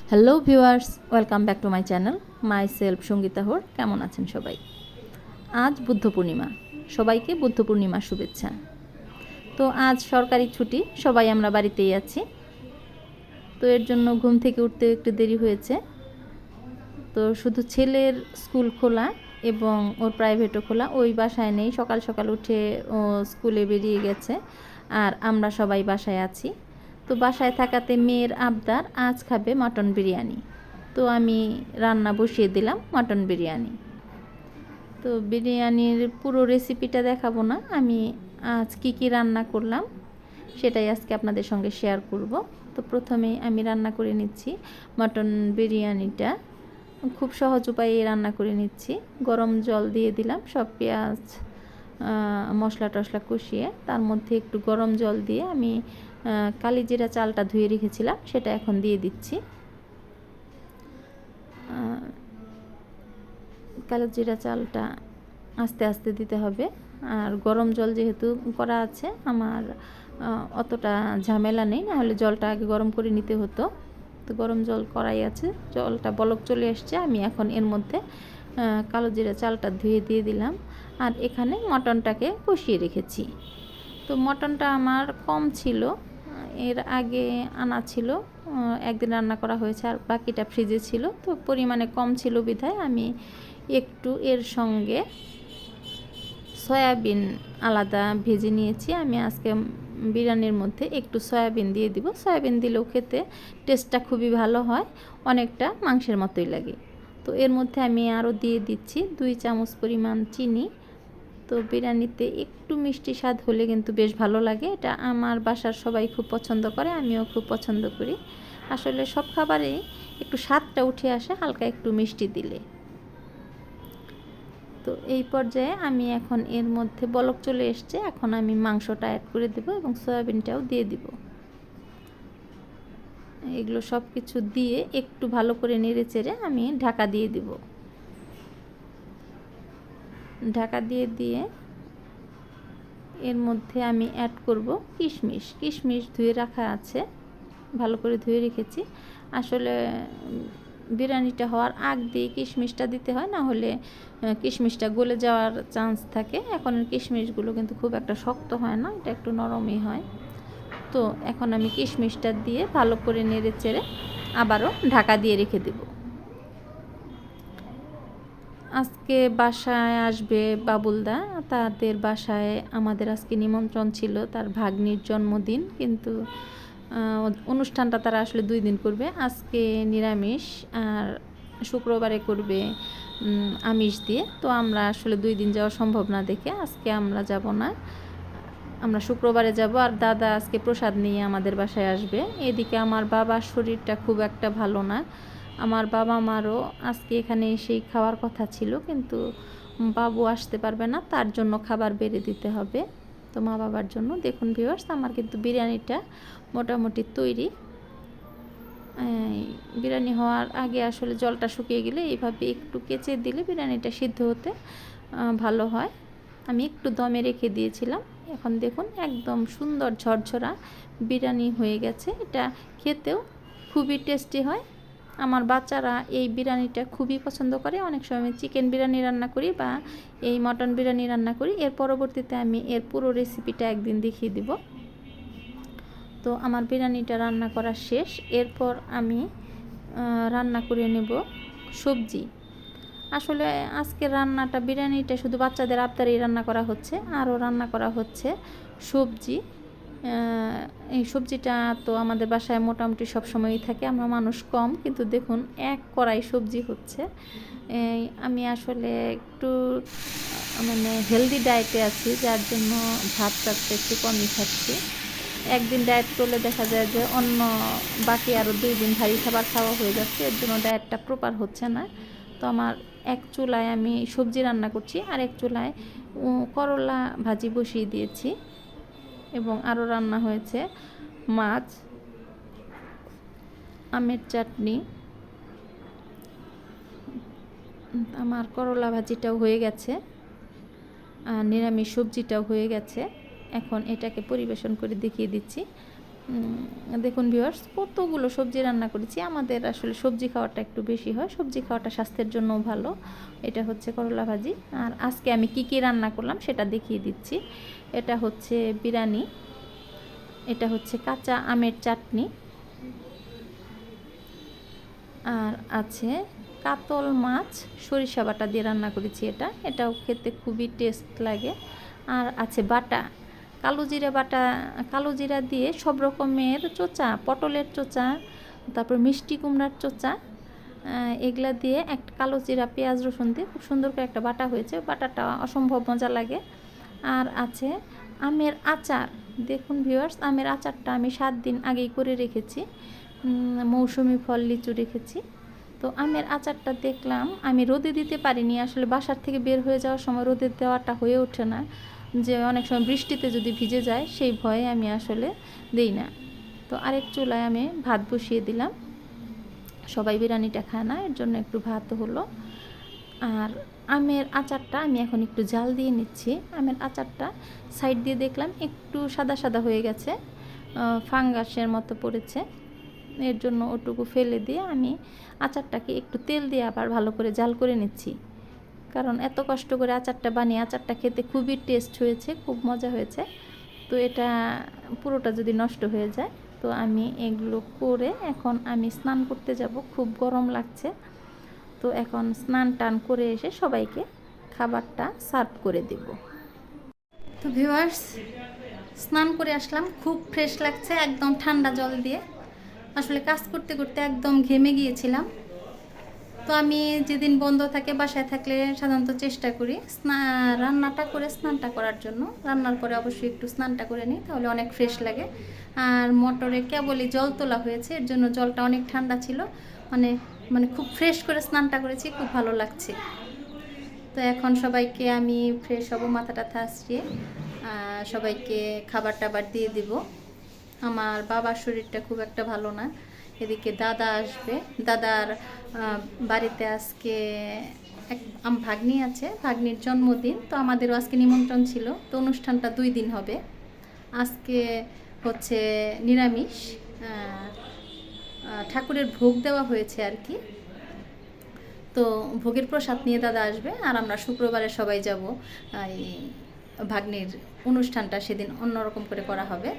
Hello viewers, welcome back to my channel my self Sangeeta হোর। কেমন আছেন সবাই? আজ বুদ্ধ পূর্ণিমা, সবাইকে বুদ্ধ পূর্ণিমার শুভেচ্ছা। তো আজ সরকারি ছুটি, সবাই আমরা বাড়িতেই আছি। তো এর জন্য ঘুম থেকে উঠতে একটু দেরি হয়েছে। তো শুধু ছেলের স্কুল খোলা এবং ওর প্রাইভেটও খোলা, ওই বাসায় নেই। সকাল সকাল উঠে ও স্কুলে বেরিয়ে গেছে, আর আমরা সবাই বাসায় আছি। তো বাসায় থাকাতে মেয়ের আবদার আজ খাবে মটন বিরিয়ানি। তো আমি রান্না বসিয়ে দিলাম মটন বিরিয়ানি। তো বিরিয়ানির পুরো রেসিপিটা দেখাবো না, আমি আজ কী রান্না করলাম সেটাই আজকে আপনাদের সঙ্গে শেয়ার করব। তো প্রথমেই আমি রান্না করে নিচ্ছি মটন বিরিয়ানিটা। খুব সহজ উপায়ে রান্না করে নিচ্ছি। গরম জল দিয়ে দিলাম, সব পেঁয়াজ মশলা টশলা কষিয়ে তার মধ্যে একটু গরম জল দিয়ে আমি কালিজিরা চালটা ধুয়ে রেখেছিলাম সেটা এখন দিয়ে দিচ্ছি। কালিজিরা চালটা আস্তে আস্তে দিতে হবে, আর গরম জল যেহেতু করা আছে আমার অতটা ঝামেলা নেই, নাহলে জলটা আগে গরম করে নিতে হতো। তো গরম জল করাই আছে, জলটা বলক চলে আসছে। আমি এখন এর মধ্যে কালো জিরা চালটা ধুয়ে দিয়ে দিলাম, আর এখানে মটনটাকে কষিয়ে রেখেছি। তো মটনটা আমার কম ছিল, এর আগে আনা ছিল, একদিন রান্না করা হয়েছে আর বাকিটা ফ্রিজে ছিল। তো পরিমাণে কম ছিল বিধায় আমি একটু এর সঙ্গে সয়াবিন আলাদা ভেজে নিয়েছি। আমি আজকে বিরিয়ানির মধ্যে একটু সয়াবিন দিয়ে দিব। সয়াবিন দিলেও খেতে টেস্টটা খুবই ভালো হয়, অনেকটা মাংসের মতোই লাগে। তো এর মধ্যে আমি আরও দিয়ে দিচ্ছি 2 চামচ পরিমাণ চিনি। তো বিরিয়ানিতে একটু মিষ্টি স্বাদ হলে কিন্তু বেশ ভালো লাগে, এটা আমার বাসার সবাই খুব পছন্দ করে, আমিও খুব পছন্দ করি। আসলে সব খাবারে একটু স্বাদটা উঠে আসে হালকা একটু মিষ্টি দিলে। তো এই পর্যায়ে আমি এখন এর মধ্যে বলক চলে এসছে, এখন আমি মাংসটা অ্যাড করে দেব এবং সয়াবিনটাও দিয়ে দিব। এগুলো সব কিছু দিয়ে একটু ভালো করে নেড়ে চেড়ে আমি ঢাকা দিয়ে দিব। ঢাকা দিয়ে এর মধ্যে আমি অ্যাড করব কিশমিশ। কিশমিশ ধুয়ে রাখা আছে, ভালো করে ধুয়ে রেখেছি। আসলে বিরিয়ানিটা হওয়ার আগ দিয়ে কিশমিশটা দিতে হয়, না হলে কিশমিশটা গলে যাওয়ার চান্স থাকে। এখন কিশমিশগুলো কিন্তু খুব একটা শক্ত হয় না, এটা একটু নরমই হয়। তো এখন আমি কিশমিশটা দিয়ে ভালো করে নেড়ে চেড়ে আবারও ঢাকা দিয়ে রেখে দেব। আজকে বাসায় আসবে বাবুলদা, তাদের বাসায় আমাদের আজকে নিমন্ত্রণ ছিল, তার ভাগ্নির জন্মদিন। কিন্তু অনুষ্ঠানটা তারা আসলে 2 দিন করবে, আজকে নিরামিষ আর শুক্রবারে করবে আমিষ দিয়ে। তো আমরা আসলে 2 দিন যাওয়া সম্ভব না দেখে আজকে আমরা যাব না, আমরা শুক্রবারে যাব। আর দাদা আজকে প্রসাদ নিয়ে আমাদের বাসায় আসবে। এদিকে আমার বাবার শরীরটা খুব একটা ভালো না, আমার বাবা মারও আজকে এখানে এসেই খাওয়ার কথা ছিল, কিন্তু বাবু আসতে পারবে না, তার জন্য খাবার বেড়ে দিতে হবে। তো মা বাবার জন্য দেখুন ভিউয়ার্স, আমার কিন্তু বিরিয়ানিটা মোটামুটি তৈরি। বিরিয়ানি হওয়ার আগে আসলে জলটা শুকিয়ে গেলে এইভাবে একটু কেচে দিলে বিরিয়ানিটা সিদ্ধ হতে ভালো হয়। আমি একটু দমে রেখে দিয়েছিলাম, এখন দেখুন একদম সুন্দর ঝরঝরা বিরিয়ানি হয়ে গেছে। এটা খেতেও খুবই টেস্টি হয়, আমার বাচ্চারা এই বিরিয়ানিটা খুবই পছন্দ করে। অনেক সময় আমি চিকেন বিরিয়ানি রান্না করি বা এই মটন বিরিয়ানি রান্না করি, এর পরবর্তীতে আমি এর পুরো রেসিপিটা একদিন দেখিয়ে দিব। তো আমার বিরিয়ানিটা রান্না করা শেষ, এরপর আমি রান্না করে নেব সবজি। আসলে আজকে রান্নাটা বিরিয়ানিটা শুধু বাচ্চাদের আবদারেই রান্না করা হচ্ছে, আরও রান্না করা হচ্ছে সবজি। এই সবজিটা তো আমাদের বাসায় মোটামুটি সব সময়ই থাকে, আমরা মানুষ কম, কিন্তু দেখুন 1 কড়াই সবজি হচ্ছে। আমি আসলে একটু মানে হেলদি ডায়েটে আছি, যার জন্য ভাতটা একটু কমই খাচ্ছি। একদিন ডায়েট করলে দেখা যায় যে অন্য বাকি আরও 2 দিন ভারী খাবার খাওয়া হয়ে যাচ্ছে, এর জন্য ডায়েটটা প্রপার হচ্ছে না। তো আমার এক চুলায় আমি সবজি রান্না করছি, আর এক চুলায় করলা ভাজি বসিয়ে দিয়েছি, এবং আরও রান্না হয়েছে মাছ, আমের চাটনি। আমার করলা ভাজিটাও হয়ে গেছে, আর নিরামিষ সবজিটাও হয়ে গেছে। এখন এটাকে পরিবেশন করে দেখিয়ে দিচ্ছি। দেখুন ভিউয়ার্স, কতগুলো সবজি রান্না করেছি। আমাদের আসলে সবজি খাওয়াটা একটু বেশি হয়, সবজি খাওয়াটা স্বাস্থ্যের জন্যও ভালো। এটা হচ্ছে করলা ভাজি। আর আজকে আমি কি কি রান্না করলাম সেটা দেখিয়ে দিচ্ছি। এটা হচ্ছে বিরিয়ানি, এটা হচ্ছে কাঁচা আমের চাটনি, আর আছে কাতল মাছ সরিষা বাটা দিয়ে রান্না করেছি। এটাও খেতে খুবই টেস্ট লাগে। আর আছে বাটা কালো জিরা বাটা, কালো জিরা দিয়ে সব রকমের চোচা, পটলের চোচা, তারপর মিষ্টি কুমড়ার চোচা, এগুলা দিয়ে একটা কালো জিরা পেঁয়াজ রসুন দিয়ে খুব সুন্দর করে একটা বাটা হয়েছে। বাটাটা অসম্ভব মজা লাগে। আর আছে আমের আচার। দেখুন ভিউয়ার্স, আমের আচারটা আমি 7 দিন আগেই করে রেখেছি। মৌসুমি ফল লিচু রেখেছি। তো আমের আচারটা দেখলাম আমি রোদে দিতে পারিনি, আসলে বাসার থেকে বের হয়ে যাওয়ার সময় রোদে দেওয়াটা হয়ে ওঠে না, যে অনেক সময় বৃষ্টিতে যদি ভিজে যায় সেই ভয়ে আমি আসলে দিই না। তো আরেক চুলায় আমি ভাত বসিয়ে দিলাম। সবাই বিরিয়ানিটা খায় না, এর জন্য একটু ভাত হলো। আর আমের আচারটা আমি এখন একটু জাল দিয়ে নিচ্ছি। আমের আচারটা সাইড দিয়ে দেখলাম একটু সাদা সাদা হয়ে গেছে, ফাঙ্গাসের মতো পড়েছে। এর জন্য ওটুকু ফেলে দিয়ে আমি আচারটাকে একটু তেল দিয়ে আবার ভালো করে জাল করে নিচ্ছি। কারণ এত কষ্ট করে আচারটা বানিয়ে, আচারটা খেতে খুবই টেস্ট হয়েছে, খুব মজা হয়েছে। তো এটা পুরোটা যদি নষ্ট হয়ে যায়, তো আমি এগুলো করে এখন আমি স্নান করতে যাব। খুব গরম লাগছে। তো এখন স্নান টান করে এসে সবাইকে খাবারটা সার্ভ করে দেব। তো ভিউয়ার্স, স্নান করে আসলাম, খুব ফ্রেশ লাগছে একদম ঠান্ডা জল দিয়ে। আসলে কাজ করতে করতে একদম ঘেমে গিয়েছিলাম। তো আমি যেদিন বন্ধ থাকে, বাসায় থাকলে সাধারণত চেষ্টা করি রান্নাটা করে স্নানটা করার জন্য। রান্নার পরে অবশ্যই একটু স্নানটা করে নিই, তাহলে অনেক ফ্রেশ লাগে। আর মোটরে কেবলই জল তোলা হয়েছে, এর জন্য জলটা অনেক ঠান্ডা ছিল। মানে মানে খুব ফ্রেশ করে স্নানটা করেছি, খুব ভালো লাগছে। তো এখন সবাইকে আমি ফ্রেশ হব, মাথা টাথা আশ্রিয়ে সবাইকে খাবার টাবার দিয়ে দিব। আমার বাবার শরীরটা খুব একটা ভালো না। এদিকে দাদা আসবে, দাদার বাড়িতে আজকে এক ভাগ্নি আছে, ভাগ্নির জন্মদিন। তো আমাদেরও আজকে নিমন্ত্রণ ছিল। তো অনুষ্ঠানটা 2 দিন হবে। আজকে হচ্ছে নিরামিষ, ঠাকুরের ভোগ দেওয়া হয়েছে আর কি। তো ভোগের প্রসাদ নিয়ে দাদা আসবে, আর আমরা শুক্রবারে সবাই যাব। এই ভাগ্নির অনুষ্ঠানটা সেদিন অন্যরকম করে করা হবে,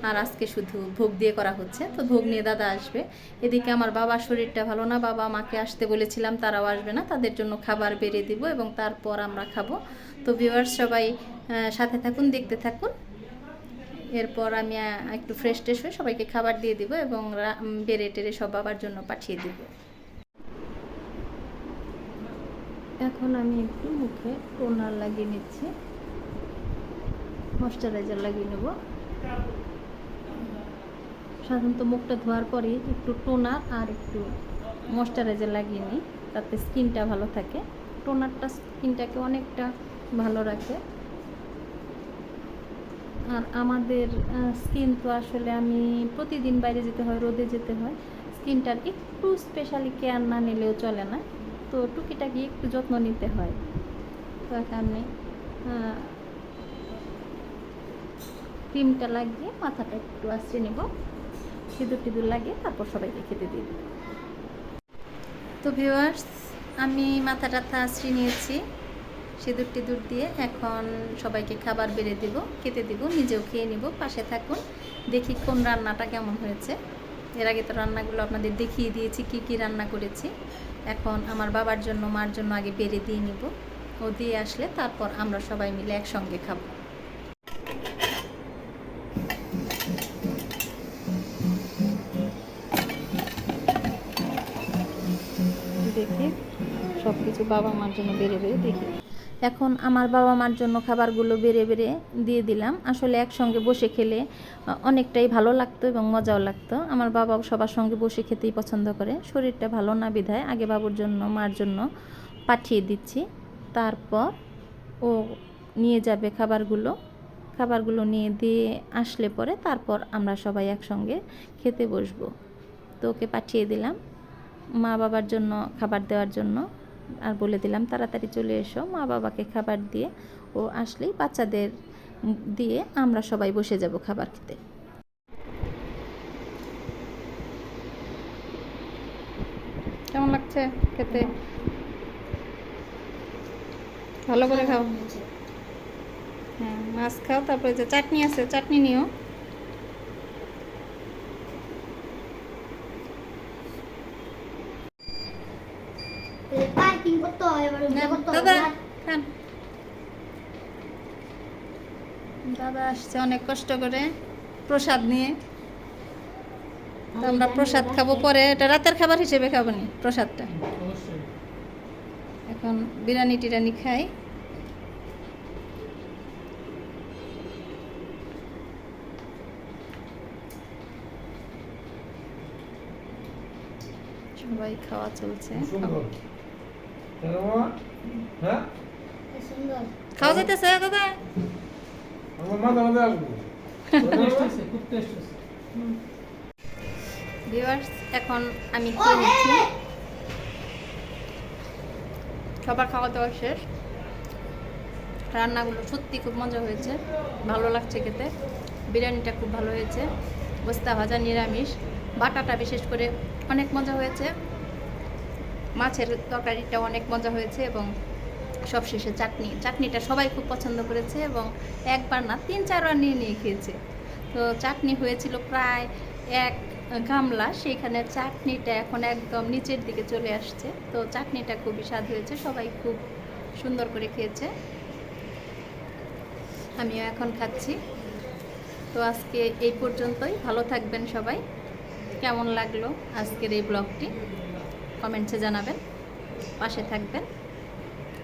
আর আজকে শুধু ভোগ দিয়ে করা হচ্ছে। তো ভোগ নিয়ে দাদা আসবে। এদিকে আমার বাবার শরীরটা ভালো না, বাবা মাকে আসতে বলেছিলাম, তারাও আসবে না। তাদের জন্য খাবার বেড়ে দিব এবং তারপর আমরা খাবো। তো ভিউয়ার্স সবাই সাথে থাকুন, দেখতে থাকুন। এরপর আমি একটু ফ্রেশ ট্রেশ হয়ে সবাইকে খাবার দিয়ে দিব এবং বেড়ে টেরে সব বাবার জন্য পাঠিয়ে দিব। এখন আমি একটু মুখে টোনার লাগিয়ে নিচ্ছি, ময়শ্চারাইজার লাগিয়ে নেব। সাধারণত মুখটা ধোয়ার পরে একটু টোনার আর একটু ময়শ্চারাইজার লাগিয়ে নিই, তাতে স্কিনটা ভালো থাকে। টোনারটা স্কিনটাকে অনেকটা ভালো রাখে। আর আমাদের স্কিন তো আসলে আমি প্রতিদিন বাইরে যেতে হয়, রোদে যেতে হয়, স্কিনটার একটু স্পেশালি কেয়ার না নিলেও চলে না। তো টুকিটাকি একটু যত্ন নিতে হয়। তো এখানে ক্রিমটা লাগিয়ে মাথাটা একটু আশ্রিয়ে নেব, সিঁদুর টিঁদুর লাগিয়ে তারপর সবাইকে খেতে দিয়ে দেব। তো ভিউয়ার্স, আমি মাথা টাথা আশ্রিয়ে নিয়েছি সিঁদুর টিঁদুর দিয়ে। এখন সবাইকে খাবার বেড়ে দেব, খেতে দেব, নিজেও খেয়ে নেব। পাশে থাকুন, দেখি কোন রান্নাটা কেমন হয়েছে। এর আগে তো রান্নাগুলো আপনাদের দেখিয়ে দিয়েছি কি কি রান্না করেছি। এখন আমার বাবার জন্য, মার জন্য আগে বেড়ে দিয়ে নিব। ও দিয়ে আসলে তারপর আমরা সবাই মিলে একসঙ্গে খাবো। দেখি সব কিছু বাবা মার জন্য বেড়ে বেড়ে দেখি। এখন আমার বাবা মার জন্য খাবারগুলো বেড়ে বেড়ে দিয়ে দিলাম। আসলে একসঙ্গে বসে খেলে অনেকটাই ভালো লাগতো এবং মজাও লাগতো। আমার বাবাও সবার সঙ্গে বসে খেতেই পছন্দ করে। শরীরটা ভালো না বিধায় আগে বাবুর জন্য, মার জন্য পাঠিয়ে দিচ্ছি। তারপর ও নিয়ে যাবে খাবারগুলো নিয়ে দিয়ে আসলে পরে তারপর আমরা সবাই একসঙ্গে খেতে বসবো। তো ওকে পাঠিয়ে দিলাম মা বাবার জন্য খাবার দেওয়ার জন্য, আর বলে দিলাম তাড়াতাড়ি চলে এসো। মা বাবাকে খাবার দিয়ে ও আসলেই বাচ্চাদের দিয়ে আমরা সবাই বসে যাব খাবার খেতে। কেমন লাগছে খেতে? ভালো করে খাও। হ্যাঁ, মাছ খাও, তারপরে যে চাটনি আছে চাটনি নিও। পার্কিং করতে হয়, এবার করতে দাদা হয়। খান। দাদা আসছে অনেক কষ্ট করে প্রসাদ নিয়ে। তো আমরা প্রসাদ খাবো পরে, এটা রাতের খাবার হিসেবে খাবো নি প্রসাদটা। এখন বিরিয়ানি টিরানি খাই। সবাই খাওয়া চলছে। হ্যাঁ সুন্দর। খাওয়া যাইতেছে দাদা? আমার মাথা মাথা আসবো খুব টেস্ট আছে ভিউয়ার্স, এখন আমি খেয়ে নিচ্ছি। সবার খাওয়া দাওয়া শেষ। রান্নাগুলো সত্যি খুব মজা হয়েছে, ভালো লাগছে খেতে। বিরিয়ানিটা খুব ভালো হয়েছে, বস্তা ভাজা নিরামিষ, বাটাটা বিশেষ করে অনেক মজা হয়েছে, মাছের তরকারিটা অনেক মজা হয়েছে, এবং সবশেষে চাটনিটা সবাই খুব পছন্দ করেছে এবং একবার না 3-4 বার নিয়ে নিয়ে খেয়েছে। তো চাটনি হয়েছিল প্রায় 1 গামলা, সেইখানে চাটনিটা এখন একদম নিচের দিকে চলে আসছে। তো চাটনিটা খুবই স্বাদ হয়েছে, সবাই খুব সুন্দর করে খেয়েছে। আমিও এখন খাচ্ছি। তো আজকে এই পর্যন্তই। ভালো থাকবেন সবাই। কেমন লাগলো আজকের এই ব্লগটি কমেন্টসে জানাবেন, পাশে থাকবেন।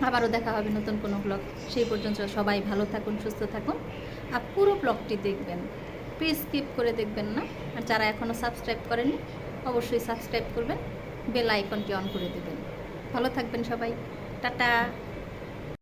আবারও দেখা হবে নতুন কোনো ব্লগ। সেই পর্যন্ত সবাই ভালো থাকুন, সুস্থ থাকুন, আর পুরো ব্লগটি দেখবেন, প্লিজ স্কিপ করে দেখবেন না। আর যারা এখনও সাবস্ক্রাইব করেনি অবশ্যই সাবস্ক্রাইব করবেন, বেল আইকনটি অন করে দেবেন। ভালো থাকবেন সবাই, টাটা।